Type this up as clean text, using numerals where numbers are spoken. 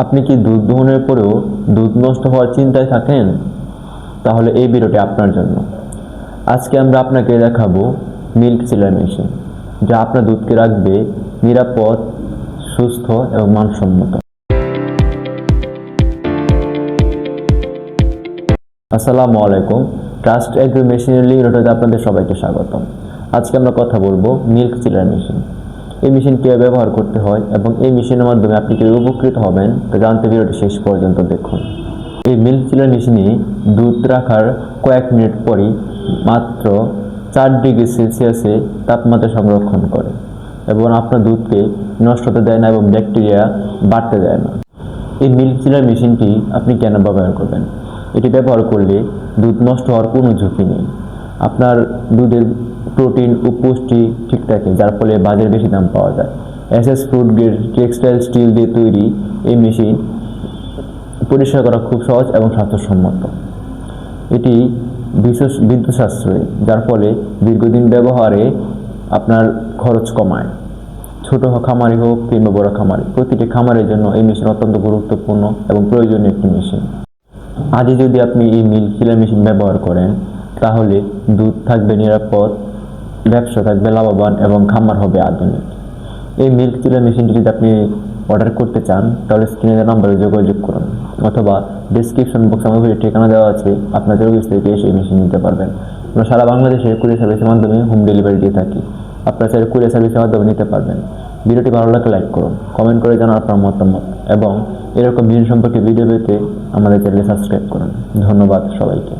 আপনি কি দুধ দোহনের পরেও দুধ নষ্ট হওয়ার চিন্তায় থাকেন? তাহলে এই ভিডিওটি আপনার জন্য। আজকে আমরা আপনাকে দেখাবো মিল্ক চিলার মেশিন, যা আপনার দুধকে রাখবে নিরাপদ, সুস্থ এবং মানসম্মত। আসসালামু আলাইকুম। ট্রাস্ট এগ্রি মেশিনারি ভিডিওতে আপনাদের সবাইকে স্বাগতম। আজকে আমরা কথা বলবো মিল্ক চিলার মেশিন। এই মেশিন কীভাবে ব্যবহার করতে হয় এবং এই মেশিনের মাধ্যমে আপনি কীভাবে উপকৃত হবেন তা জানতে ভিডিওটি শেষ পর্যন্ত দেখুন। এই মিল্ক চিলার মেশিনে দুধ রাখার কয়েক মিনিট পরই মাত্র 4 ডিগ্রি সেলসিয়াসে তাপমাত্রা সংরক্ষণ করে এবং আপনার দুধকে নষ্ট হতে দেয় না এবং ব্যাকটেরিয়া বাড়তে দেয় না। এই মিল্ক চিলার মেশিনটি আপনি কেন ব্যবহার করবেন? এটি ব্যবহার করলে দুধ নষ্ট হওয়ার কোনো ঝুঁকি নেই। আপনার দুধের প্রোটিন ও পুষ্টি ঠিক থাকে, যার ফলে বাজারে বেশি দাম পাওয়া যায়। SS food grade textile steel দিয়ে তৈরি এই মেশিন পরিষ্কার করা খুব সহজ এবং স্বাস্থ্যসম্মত। এটি বিদ্যুৎ সাশ্রয়ী, যার ফলে দীর্ঘদিন ব্যবহারে আপনার খরচ কমায়। ছোট খামারি হোক কিংবা বড় খামারি, প্রতিটি খামারের জন্য এই মেশিন অত্যন্ত গুরুত্বপূর্ণ এবং প্রয়োজনীয় একটি মেশিন। আজই যদি আপনি এই মিল্ক চিলার মেশিন ব্যবহার করেন, তাহলে দুধ থাকবে নিরাপদ, ব্যবসা থাকবে লাভবান এবং খামার হবে আধুনিক। এই মিল্ক চিলার মেশিনটি যদি আপনি অর্ডার করতে চান, তাহলে স্ক্রিনের নাম্বারে যোগাযোগ করুন অথবা ডিসক্রিপশন বক্সে আমাদের ঠিকানা দেওয়া আছে, আপনাদের অফিস থেকে এসে মেশিন নিতে পারবেন। আমরা সারা বাংলাদেশে কুরিয়ার সার্ভিসের মাধ্যমে হোম ডেলিভারি দিয়ে থাকি। আপনারা চাইলে কুরিয়ার সার্ভিসের মাধ্যমে নিতে পারবেন। ভিডিওটি ভালো লাগলে লাইক করুন, কমেন্ট করে জানান আপনার মতামত এবং এরকম মেশিন সম্পর্কে ভিডিও পেতে আমাদের চ্যানেলে সাবস্ক্রাইব করুন। ধন্যবাদ সবাইকে।